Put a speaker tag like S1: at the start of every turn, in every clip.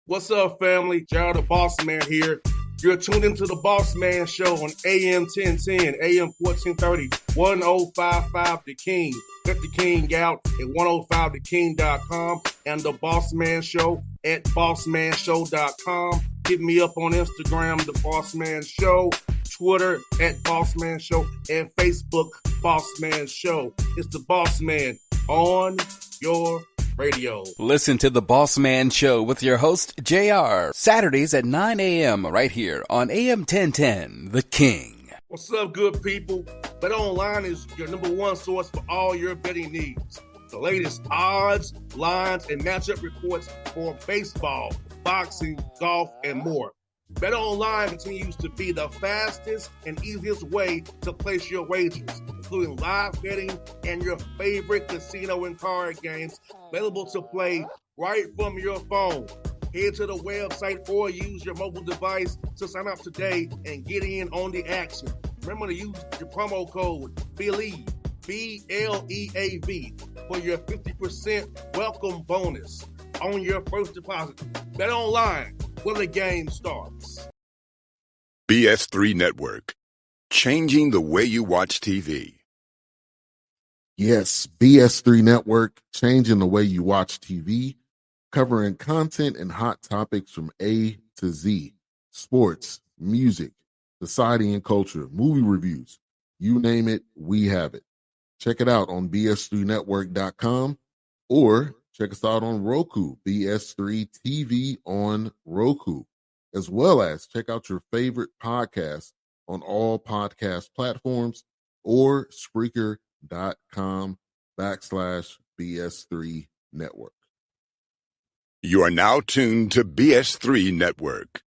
S1: What's up, family? Gerald the Bossman here. You're tuned into the Bossman Show on AM 1010, AM 1430, 1055 The King. Let the King out at 105theking.com and the Bossman Show at bossmanshow.com. Hit me up on Instagram, The Bossman Show, Twitter at Bossman Show, and Facebook, Bossman Show. It's the Bossman on your radio.
S2: Listen to the Bossman Show with your host, JR, Saturdays at 9 a.m. right here on AM 1010, The King.
S1: What's up, good people? BetOnline is your number one source for all your betting needs. The latest odds, lines, and matchup reports for baseball, boxing, golf, and more. BetOnline continues to be the fastest and easiest way to place your wagers, including live betting and your favorite casino and card games available to play right from your phone. Head to the website or use your mobile device to sign up today and get in on the action. Remember to use your promo code BELIEVE, B-L-E-A-V, for your 50% welcome bonus on your first deposit. BetOnline, where the game starts.
S3: BS3 Network, changing the way you watch TV.
S4: Yes, BS3 Network, changing the way you watch TV, covering content and hot topics from A to Z, sports, music, society and culture, movie reviews, you name it, we have it. Check it out on bs3network.com or check us out on Roku, BS3 TV on Roku, as well as check out your favorite podcast on all podcast platforms or Spreaker.com/BS3 Network.
S3: You are now tuned to BS3 Network.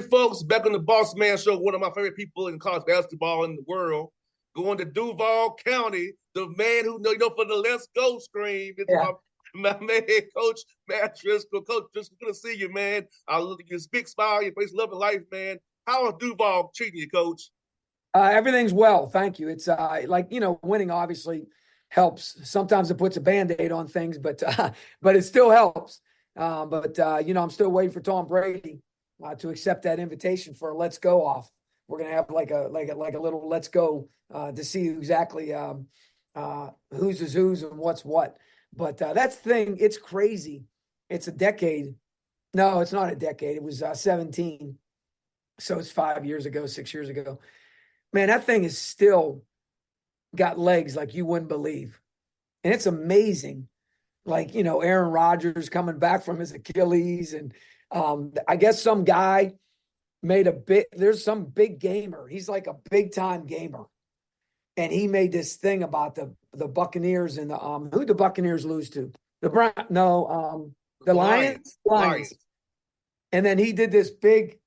S1: Folks, back on the Bossman Show, one of my favorite people in college basketball in the world, going to Duval County, the man who for the Let's Go scream. It's my man, Coach Matt Driscoll. Coach Driscoll, good to see you, man. I look at your big smile, your face, love and life, man. How is Duval treating you, Coach?
S5: Everything's well, thank you. It's winning obviously helps. Sometimes it puts a Band-Aid on things, but it still helps. I'm still waiting for Tom Brady to accept that invitation for a Let's Go off. We're gonna have like a little Let's Go to see exactly who's is who's and what's what. But that's the thing. It's crazy. It's a decade. No, it's not a decade. It was 17. So it's 5 years ago, 6 years ago. Man, that thing is still got legs like you wouldn't believe, and it's amazing. Like Aaron Rodgers coming back from his Achilles and. I guess some guy there's some big gamer. He's like a big time gamer. And he made this thing about the Buccaneers and who the Buccaneers lose to? The Lions. And then he did this big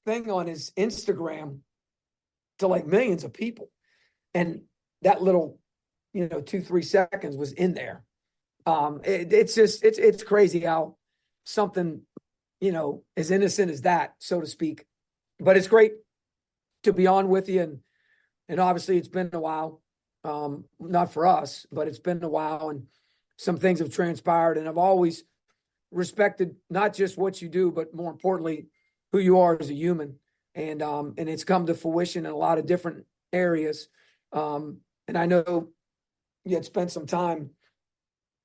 S5: thing on his Instagram to like millions of people. And that little, 2-3 seconds was in there. It's crazy how something as innocent as that, so to speak. But it's great to be on with you. And obviously it's been a while, not for us, but it's been a while. And some things have transpired. And I've always respected not just what you do, but more importantly, who you are as a human. And it's come to fruition in a lot of different areas. And I know you had spent some time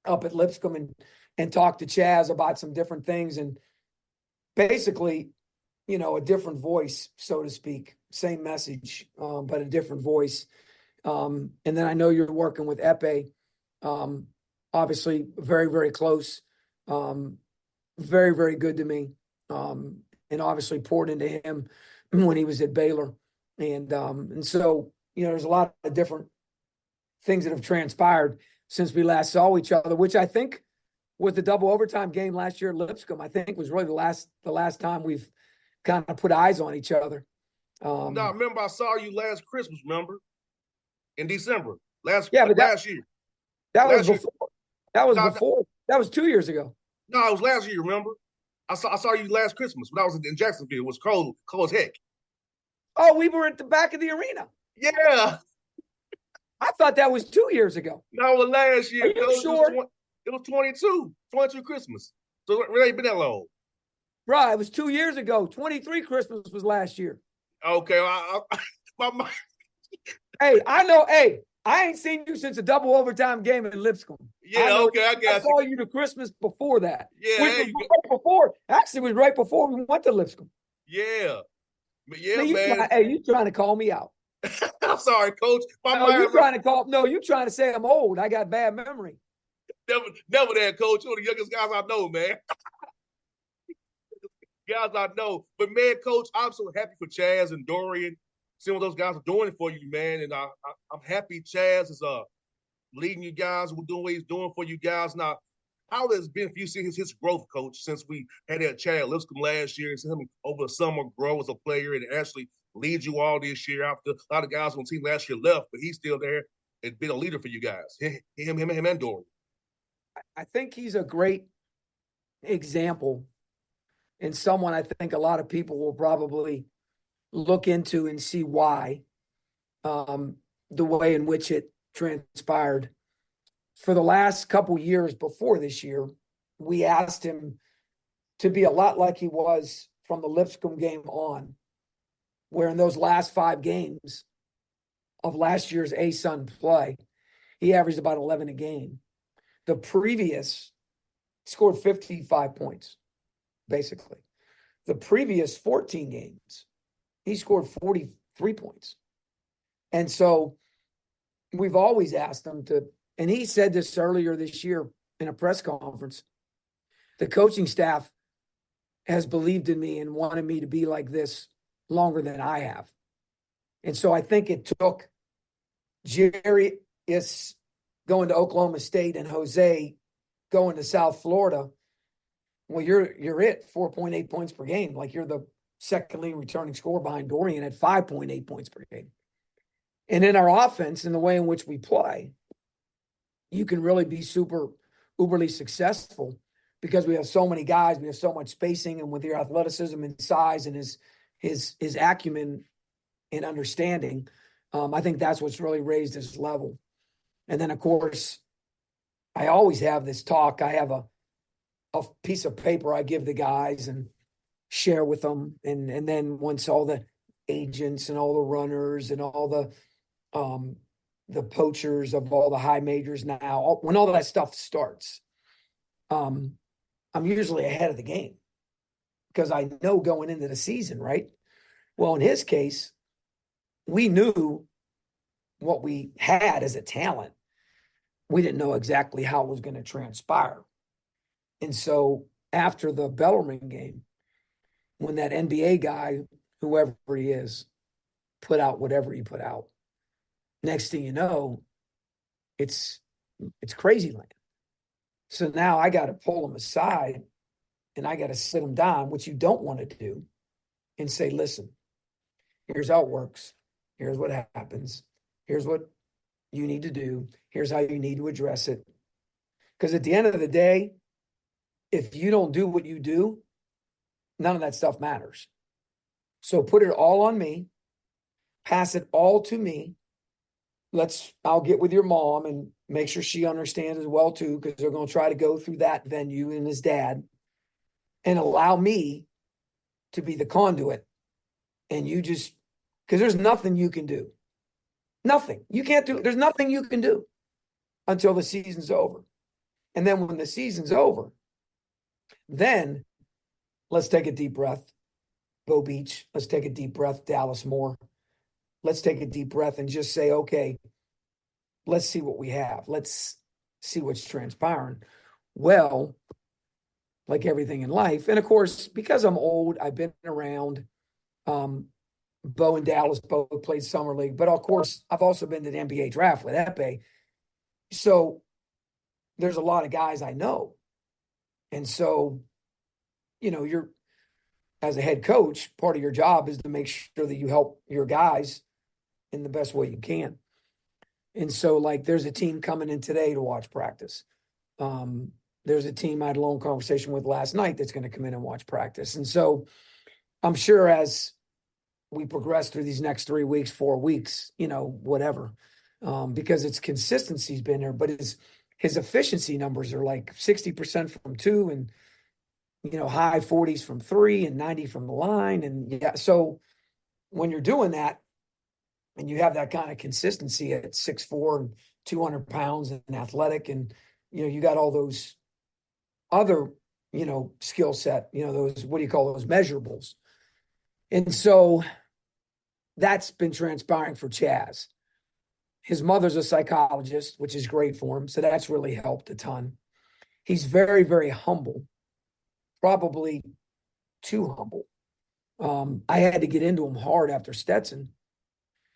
S5: up at Lipscomb and talked to Chaz about some different things. And basically, a different voice, so to speak, same message, but a different voice. And then I know you're working with Epe, obviously very, very close, very, very good to me. And obviously poured into him when he was at Baylor. And so, there's a lot of different things that have transpired since we last saw each other, which I think with the double overtime game last year at Lipscomb, I think was really the last time we've kind of put eyes on each other.
S1: Now, remember, I saw you last Christmas, remember? In December.
S5: But
S1: last year.
S5: That
S1: last
S5: was before. That was
S1: no,
S5: before. That was 2 years ago.
S1: No, it was last year, remember? I saw you last Christmas when I was in Jacksonville. It was cold as heck.
S5: Oh, we were at the back of the arena.
S1: Yeah.
S5: I thought that was 2 years ago.
S1: No, it was last year.
S5: Are you sure?
S1: It was 22 Christmas. So it ain't been that long.
S5: Right, it was 2 years ago. 23 Christmas was last year.
S1: Okay, my mind.
S5: Hey, I know. Hey, I ain't seen you since a double overtime game in Lipscomb.
S1: Yeah, okay, I got
S5: I saw you the Christmas before that.
S1: Yeah,
S5: Which was right before. Actually, it was right before we went to Lipscomb.
S1: Yeah. Yeah,
S5: Man,
S1: man.
S5: you trying to call me out.
S1: I'm sorry, Coach.
S5: You trying to say I'm old. I got bad memory.
S1: Never that, Coach. You're the youngest guys I know, man. Guys I know. But, man, Coach, I'm so happy for Chaz and Dorian. Seeing what those guys are doing for you, man. And I'm happy Chaz is leading you guys. We're doing what he's doing for you guys. Now, how has it been for you seeing his growth, Coach, since we had that Chad Lipscomb last year and seeing him over the summer grow as a player and actually lead you all this year after a lot of guys on the team last year left, but he's still there and been a leader for you guys, him and Dorian.
S5: I think he's a great example and someone I think a lot of people will probably look into and see why, the way in which it transpired. For the last couple years before this year, we asked him to be a lot like he was from the Lipscomb game on, where in those last 5 games of last year's A-Sun play, he averaged about 11 a game. The previous scored 55 points, basically. The previous 14 games, he scored 43 points. And so we've always asked him to, and he said this earlier this year in a press conference, the coaching staff has believed in me and wanted me to be like this longer than I have. And so I think it took Jerry is going to Oklahoma State and Jose going to South Florida. Well, you're at 4.8 points per game. Like you're the second leading returning scorer behind Dorian at 5.8 points per game. And in our offense, in the way in which we play, you can really be super uberly successful because we have so many guys, we have so much spacing, and with your athleticism and size and his acumen and understanding, I think that's what's really raised his level. And then, of course, I always have this talk. I have a piece of paper I give the guys and share with them. And then once all the agents and all the runners and all the poachers of all the high majors now, when all that stuff starts, I'm usually ahead of the game because I know going into the season, right? Well, in his case, we knew what we had as a talent. We didn't know exactly how it was going to transpire. And so after the Bellarmine game, when that NBA guy, whoever he is, put out whatever he put out, next thing you know, it's crazy land. So now I got to pull him aside and I got to sit him down, which you don't want to do, and say, listen, here's how it works. Here's what happens. Here's what you need to do. Here's how you need to address it. Because at the end of the day, if you don't do what you do, none of that stuff matters. So put it all on me. Pass it all to me. I'll get with your mom and make sure she understands as well too, because they're going to try to go through that venue and his dad, and allow me to be the conduit. And you just, because there's nothing you can do. Nothing. You can't do, there's nothing you can do until the season's over. And then when the season's over, then let's take a deep breath. Bo Beach. Let's take a deep breath. Dallas Moore. Let's take a deep breath and just say, okay, let's see what we have. Let's see what's transpiring. Well, like everything in life. And of course, because I'm old, I've been around. Bo and Dallas both played summer league, but of course, I've also been to the NBA draft with Epé. So there's a lot of guys I know. And so, you're as a head coach, part of your job is to make sure that you help your guys in the best way you can. And so, like, there's a team coming in today to watch practice. There's a team I had a long conversation with last night that's going to come in and watch practice. And so I'm sure as we progress through these next 3 weeks, 4 weeks, whatever, because its consistency's been there, but his efficiency numbers are like 60% from two and, high 40s from three and 90 from the line. And yeah, so when you're doing that and you have that kind of consistency at 6'4" and 200 pounds and athletic, and, you got all those other, skill set, those, what do you call those measurables? And so that's been transpiring for Chaz. His mother's a psychologist, which is great for him. So that's really helped a ton. He's very, very humble, probably too humble. I had to get into him hard after Stetson.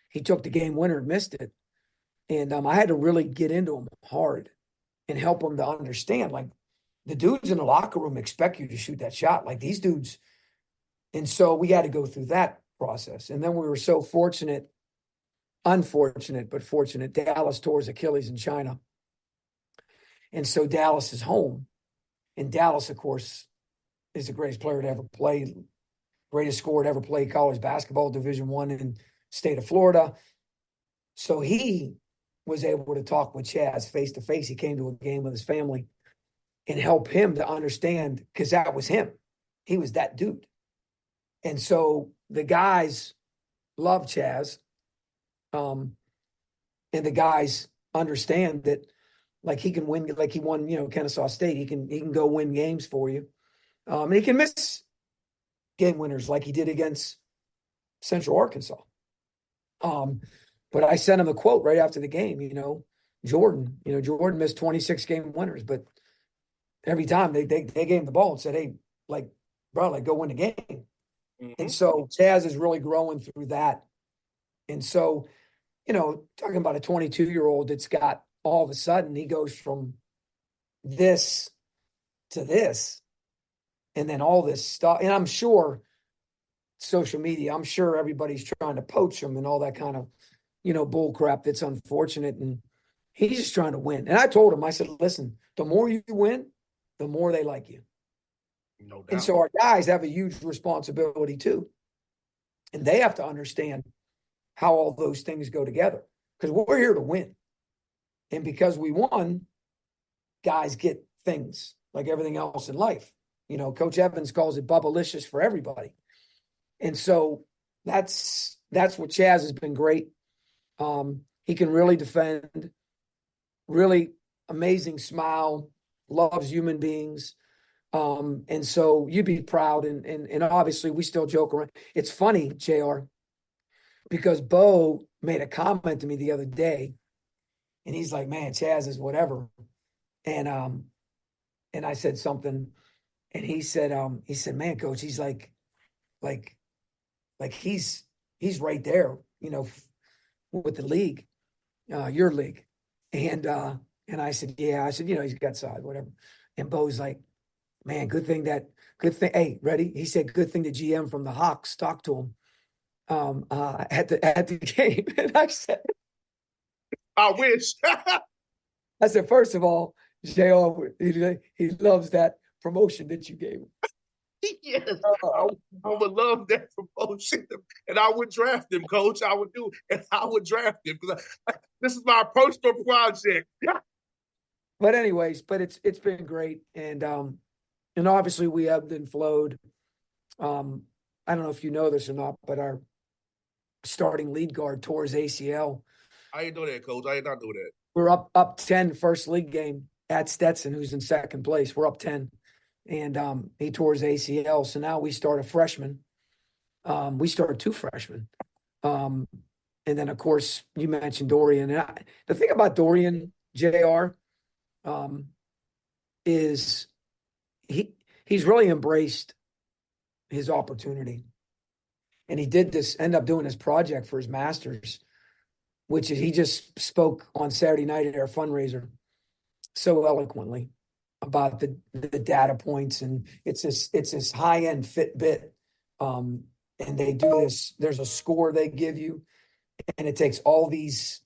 S5: He took the game winner and missed it. And I had to really get into him hard and help him to understand, like, the dudes in the locker room expect you to shoot that shot, like these dudes. And so we had to go through that process. And then we were so unfortunate, but fortunate. Dallas tore his Achilles in China. And so Dallas is home. And Dallas, of course, is the greatest player to ever play, greatest scorer to ever play college basketball, Division I in state of Florida. So he was able to talk with Chaz face to face. He came to a game with his family and help him to understand, because that was him. He was that dude. And so the guys love Chaz. And the guys understand that, like, he can win, like he won, Kennesaw State. He can go win games for you. And he can miss game winners like he did against Central Arkansas. But I sent him a quote right after the game, Jordan missed 26 game winners, but every time they gave him the ball and said, hey, like, bro, like, go win the game. Mm-hmm. And so Chaz is really growing through that. And so, talking about a 22-year-old that's got, all of a sudden, he goes from this to this, and then all this stuff. And I'm sure social media, I'm sure everybody's trying to poach him and all that kind of, bull crap that's unfortunate. And he's just trying to win. And I told him, I said, listen, the more you win, the more they like you. No doubt. And so our guys have a huge responsibility too. And they have to understand how all those things go together, because we're here to win. And because we won, guys get things like everything else in life. Coach Evans calls it bubblicious for everybody. And so that's what Chaz has been great. He can really defend, really amazing smile, loves human beings. And so you'd be proud. And obviously we still joke around. It's funny, JR, because Bo made a comment to me the other day, and he's like, man, Chaz is whatever. And I said something, and he said, man, coach, he's like he's right there, with the league, your league. And I said, yeah, he's got size, whatever. And Bo's like, man, good thing. Hey, ready? He said, good thing the GM from the Hawks talked to him at the game. And I said,
S1: I wish.
S5: I said, first of all, JR, he loves that promotion that you gave him.
S1: Yes, I would love that promotion, and I would draft him, Coach. I would do, and I would draft him, because this is my personal project.
S5: But anyways, it's been great, and obviously we ebbed and flowed. I don't know if you know this or not, but our starting lead guard tore his ACL.
S1: I didn't know that, Coach. I did not know that.
S5: We're up 10 first league game at Stetson, who's in second place. We're up 10. And he tore his ACL. So now we start a freshman. We started 2 freshmen. And then, of course, you mentioned Dorian. And the thing about Dorian, JR, is he's really embraced his opportunity. And he did this, ended up doing this project for his master's, which is, he just spoke on Saturday night at our fundraiser so eloquently about the data points, and it's this high-end Fitbit. And they do this, there's a score they give you, and it takes all these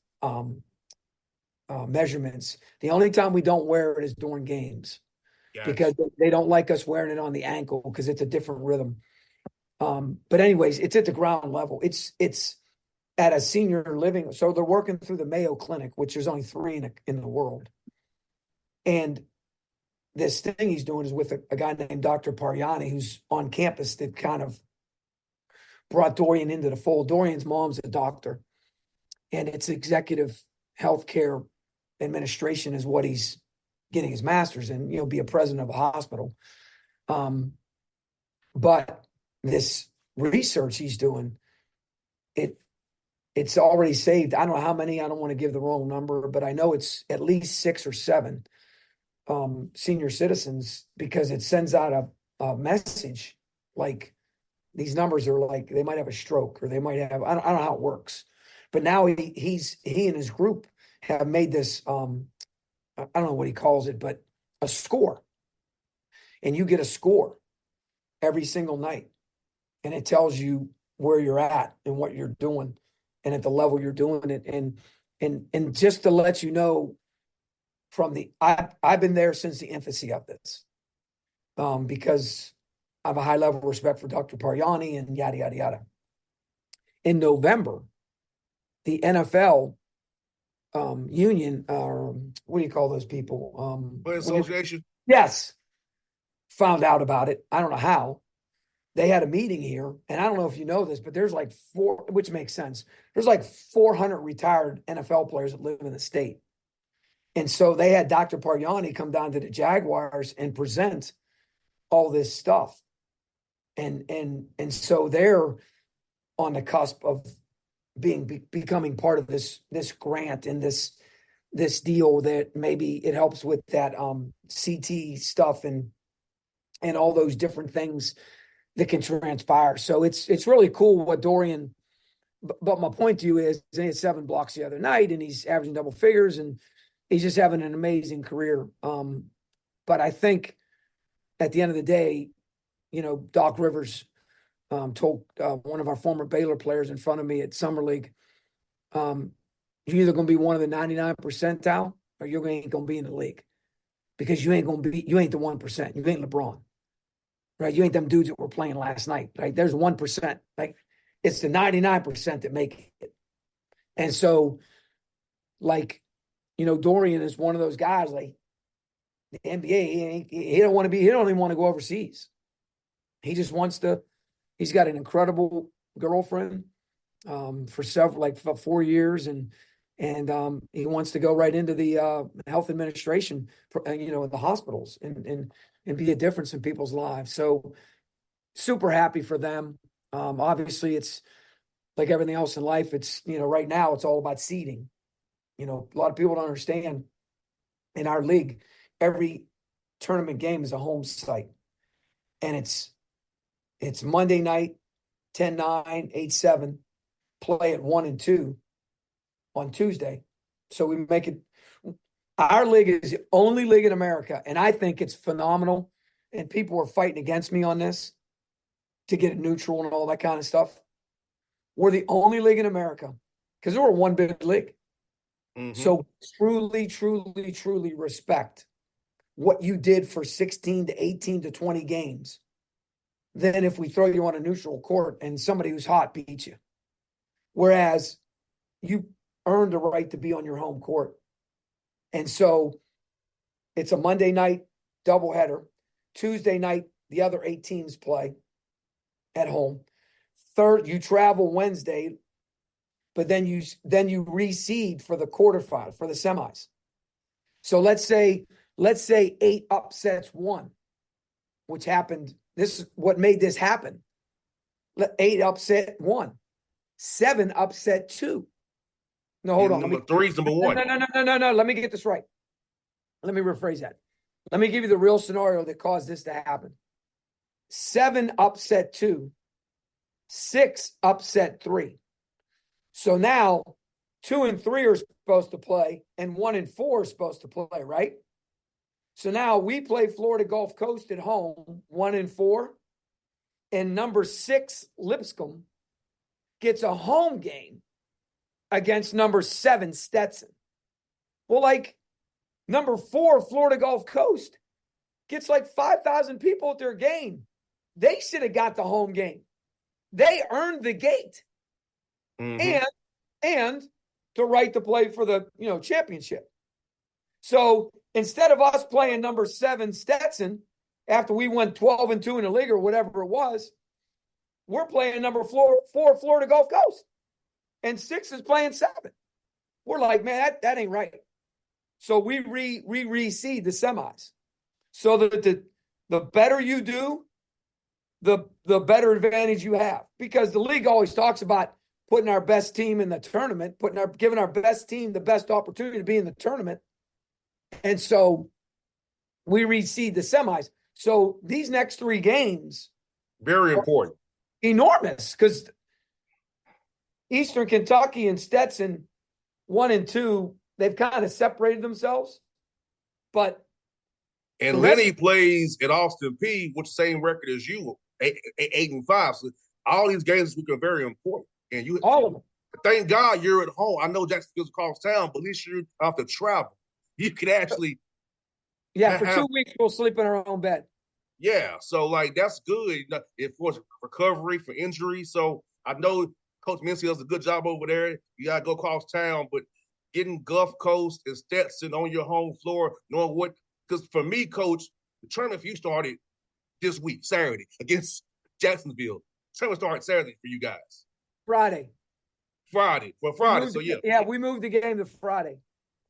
S5: measurements. The only time we don't wear it is during games, because they don't like us wearing it on the ankle because it's a different rhythm. But anyways, it's at the ground level. It's at a senior living. So they're working through the Mayo Clinic, which there's only 3 in the world. And this thing he's doing is with a guy named Dr. Pariani, who's on campus, that kind of brought Dorian into the fold. Dorian's mom's a doctor, and it's executive healthcare administration is what he's getting his master's in, be a president of a hospital. But this research he's doing, it's already saved. I don't know how many, I don't want to give the wrong number, but I know it's at least 6 or 7 senior citizens, because it sends out a message like these numbers are like, they might have a stroke, or they might have, I don't know how it works, but now he and his group have made this, I don't know what he calls it, but a score, and you get a score every single night, and it tells you where you're at and what you're doing and at the level you're doing it. And just to let you know, I've been there since the infancy of this, because I have a high level of respect for Dr. Pariani and yada, yada, yada. In November, the NFL union, what do you call those people?
S1: Players Association?
S5: Yes. Found out about it. I don't know how. They had a meeting here, and I don't know if you know this, but there's like 4, which makes sense. There's like 400 retired NFL players that live in the state. And so they had Dr. Pariani come down to the Jaguars and present all this stuff. And so they're on the cusp of becoming part of this grant and this deal that maybe it helps with that CT stuff and all those different things that can transpire. So it's really cool what Dorian, but my point to you is he had 7 blocks the other night, and he's averaging double figures, and he's just having an amazing career. But I think at the end of the day, Doc Rivers told one of our former Baylor players in front of me at Summer League, you're either going to be one of the 99 percentile, or you ain't going to be in the league, because you ain't the 1%. You ain't LeBron, right? You ain't them dudes that were playing last night. Like, there's 1%. Like, it's the 99% that make it. And so, like, Dorian is one of those guys, like the NBA, he don't even want to go overseas. He just wants to, he's got an incredible girlfriend for 4 years, and he wants to go right into the health administration, in the hospitals and be a difference in people's lives. So super happy for them. Obviously it's like everything else in life. It's, right now it's all about seeding. A lot of people don't understand, in our league, every tournament game is a home site, and it's Monday night, 10-9, 8-7, play at 1 and 2 on Tuesday. So we make it, our league is the only league in America, and I think it's phenomenal, and people are fighting against me on this to get it neutral and all that kind of stuff. We're the only league in America, because we're one big league. Mm-hmm. So truly, truly, truly respect what you did for 16 to 18 to 20 games. Then if we throw you on a neutral court and somebody who's hot beats you, whereas you earned the right to be on your home court. And so it's a Monday night doubleheader. Tuesday night, the other 8 teams play at home. Third, you travel Wednesday, but then you reseed for the quarterfinal, for the semis. So let's say 8 upsets 1, which happened. This is what made this happen. 8 upset 1, 7 upset 2. No, hold on.
S1: Number 3 is number 1.
S5: No. Let me get this right. Let me rephrase that. Let me give you the real scenario that caused this to happen. 7 upset 2, 6 upset 3. So now 2 and 3 are supposed to play, and 1 and 4 are supposed to play, right? So now we play Florida Gulf Coast at home, 1 and 4, and number 6 Lipscomb gets a home game against number 7 Stetson. Well, like number 4 Florida Gulf Coast gets like 5,000 people at their game. They should have got the home game. They earned the gate. And the right to play for the, championship. So instead of us playing number 7 Stetson after we went 12-2 in the league or whatever it was, we're playing number 4 Florida Gulf Coast, and 6 is playing 7. We're like, man, that ain't right. So we reseed the semis, so that the better you do, the better advantage you have, because the league always talks about putting our best team in the tournament, giving our best team the best opportunity to be in the tournament. And so we reseed the semis. So these next 3 games,
S1: very important,
S5: enormous, because Eastern Kentucky and Stetson, 1 and 2, they've kind of separated themselves. But
S1: and Lenny plays at Austin P with the same record as you, 8-5. So all these games are very important. And you,
S5: all of them.
S1: Thank God you're at home. I know Jacksonville's across town, but at least you don't have to travel. You could actually.
S5: Yeah, for 2 weeks we'll sleep in our own bed.
S1: Yeah, so like that's good. It forces recovery for injury. So I know Coach Mincy does a good job over there. You gotta go across town, but getting Gulf Coast and Stetson on your home floor, knowing what. Because for me, Coach, the tournament for you started this week, Saturday, against Jacksonville. The tournament started Saturday for you guys.
S5: Friday.
S1: For Friday. So yeah.
S5: Yeah, we moved the game to Friday.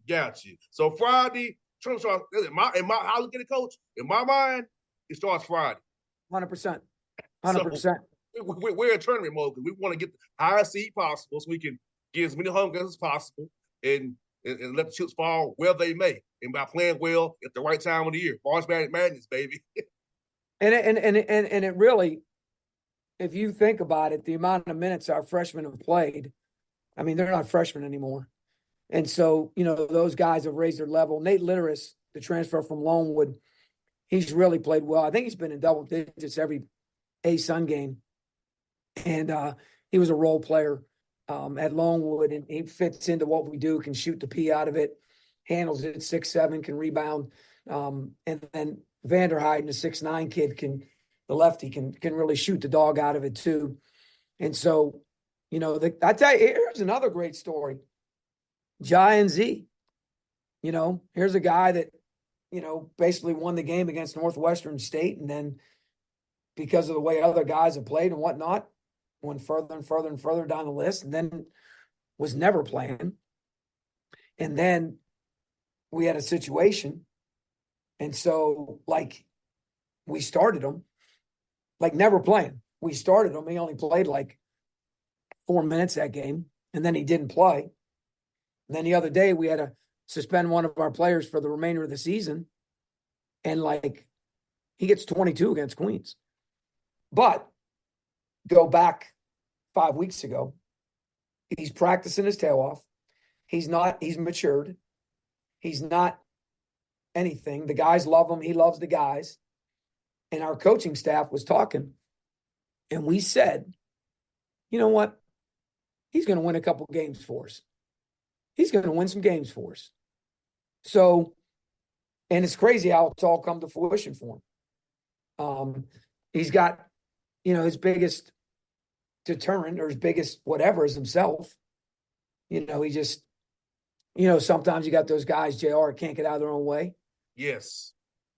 S1: Got you. So Friday, tournament starts. I look at it, Coach. In my mind, it starts Friday.
S5: 100%. 100%.
S1: So we're in tournament mode because we want to get the highest seed possible so we can get as many home games as possible and let the chips fall where they may. And by playing well at the right time of the year. March Madness, baby. And
S5: it really, if you think about it, the amount of minutes our freshmen have played, I mean, they're not freshmen anymore. And so, those guys have raised their level. Nate Litteris, the transfer from Lonewood, he's really played well. I think he's been in double digits every A-Sun game. And he was a role player at Lonewood, and he fits into what we do, can shoot the P out of it, handles it 6'7", can rebound. And then Vanderheiden, the 6'9" kid, the lefty, can really shoot the dog out of it too. And so, I tell you, here's another great story. Jai and Z, here's a guy that, basically won the game against Northwestern State. And then because of the way other guys have played and whatnot, went further and further and further down the list, and then was never playing. And then we had a situation. And so, we started him, never playing. We started him. He only played 4 minutes that game, and then he didn't play. And then the other day, we had to suspend one of our players for the remainder of the season. And, he gets 22 against Queens. But go back 5 weeks ago, he's practicing his tail off. He's matured. He's not anything. The guys love him. He loves the guys. And our coaching staff was talking. And we said, you know what? He's going to win a couple games for us. He's going to win some games for us. So, and it's crazy how it's all come to fruition for him. He's got, his biggest deterrent or his biggest whatever is himself. He just, sometimes you got those guys, JR, can't get out of their own way.
S1: Yes.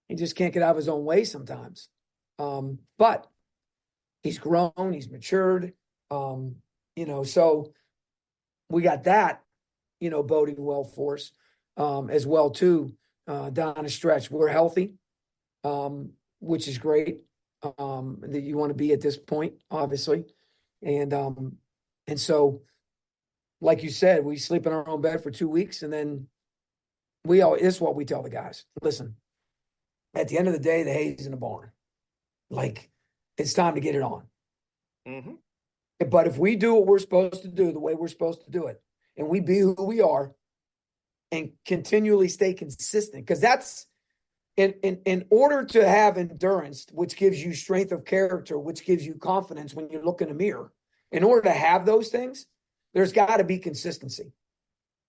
S5: He just can't get out of his own way sometimes. But he's grown, he's matured. So we got that, boding well for us as well, too, down a stretch. We're healthy, which is great, that you want to be at this point, obviously. And so, like you said, we sleep in our own bed for 2 weeks, and then this is what we tell the guys. Listen, at the end of the day, the hay's in the barn. It's time to get it on.
S1: Mm-hmm.
S5: But if we do what we're supposed to do, the way we're supposed to do it, and we be who we are and continually stay consistent, because that's in order to have endurance, which gives you strength of character, which gives you confidence when you look in a mirror. In order to have those things, there's got to be consistency.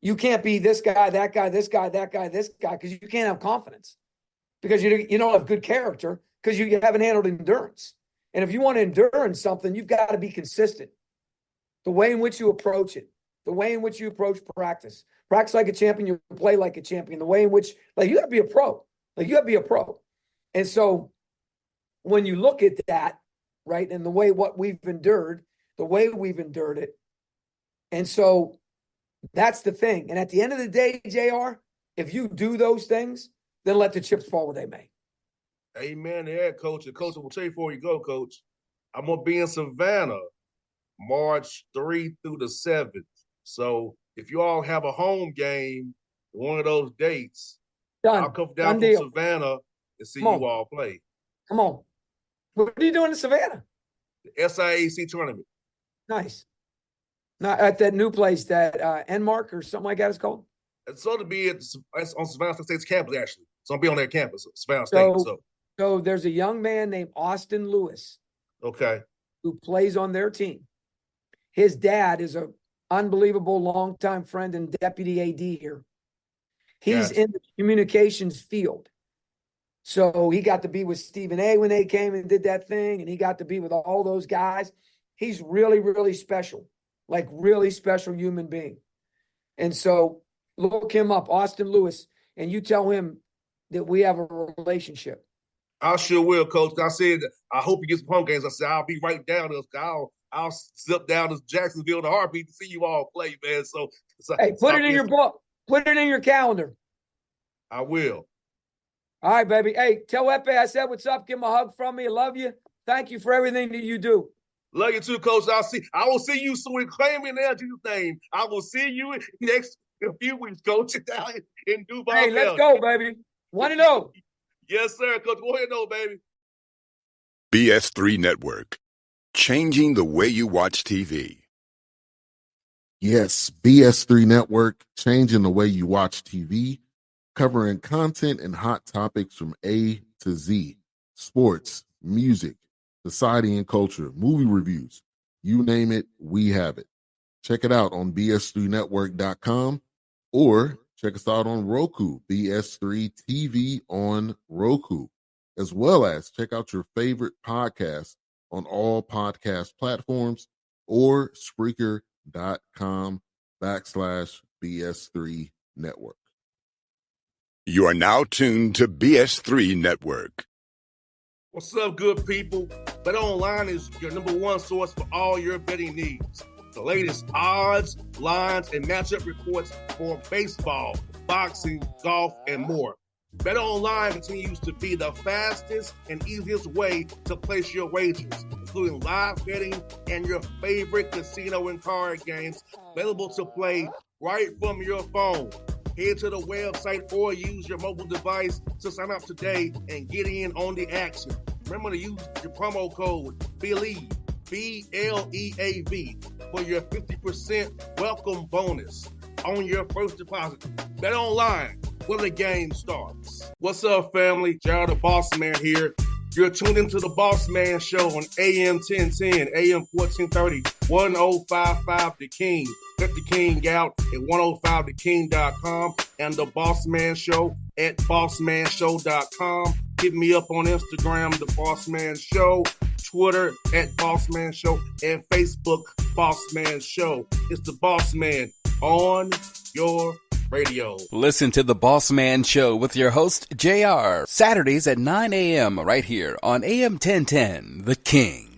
S5: You can't be this guy, that guy, this guy, that guy, this guy, because you can't have confidence, because you don't have good character, because you haven't handled endurance. And if you want to endure in something, you've got to be consistent. The way in which you approach it, the way in which you approach practice like a champion, you play like a champion. The way in which, like, you got to be a pro. Like, you got to be a pro. And so when you look at that, right, and the way what we've endured, the way we've endured it, and so that's the thing. And at the end of the day, JR, if you do those things, then let the chips fall where they may.
S1: Amen to that, Coach. And Coach, I will tell you before you go, Coach, I'm going to be in Savannah March 3 through the 7th. So if you all have a home game, one of those dates,
S5: Done.
S1: I'll come down from Savannah and see you all play.
S5: Come on. What are you doing in Savannah?
S1: The SIAC tournament.
S5: Nice. Not at that new place that Enmark or something like that is called?
S1: It's going to be on Savannah State's campus, actually. So I'll be on their campus, Savannah State.
S5: So there's a young man named Austin Lewis.
S1: Okay.
S5: Who plays on their team. His dad is an unbelievable longtime friend and deputy AD here. He's in the communications field. So he got to be with Stephen A. when they came and did that thing, and he got to be with all those guys. He's really, really special, like really special human being. And so look him up, Austin Lewis, and you tell him that we have a relationship.
S1: I sure will, Coach. I said, I hope he gets some home games. I said, I'll be right down there. I'll zip down to Jacksonville in a heartbeat to see you all play, man. So
S5: hey, put it in your book. Put it in your calendar.
S1: I will.
S5: All right, baby. Hey, tell Epe I said what's up. Give him a hug from me. I love you. Thank you for everything that you do.
S1: Love you too, Coach. I will see you soon. Claim me now, Jesus' name. I will see you next few weeks, Coach, down in Duval.
S5: Hey, let's go, baby. 1-0.
S1: Yes, sir, Coach. Go ahead, baby.
S3: BS3 Network. Changing the way you watch TV.
S4: Yes, BS3 Network, changing the way you watch TV, covering content and hot topics from A to Z. Sports, music, society and culture, movie reviews. You name it, we have it. Check it out on bs3network.com or check us out on Roku, BS3 TV on Roku, as well as check out your favorite podcasts on all podcast platforms or Spreaker.com/BS3 Network.
S3: You are now tuned to BS3 Network.
S1: What's up, good people? Bet Online is your number one source for all your betting needs. The latest odds, lines, and matchup reports for baseball, boxing, golf, and more. Bet Online continues to be the fastest and easiest way to place your wagers, including live betting and your favorite casino and card games available to play right from your phone. Head to the website or use your mobile device to sign up today and get in on the action. Remember to use your promo code BELIEVE, BLEAV, for your 50% welcome bonus on your first deposit. Bet Online, where the game starts. What's up, family? Jared the Bossman here. You're tuned into the Bossman Show on AM 1010, AM 1430, 1055 The King. Check The King out at 105theking.com and the Bossman Show at bossmanshow.com. Hit me up on Instagram, The Bossman Show, Twitter at Bossman Show, and Facebook, Bossman Show. It's the Bossman on your radio.
S2: Listen to the Bossman Show with your host, JR, Saturdays at 9 a.m. right here on AM 1010, The King.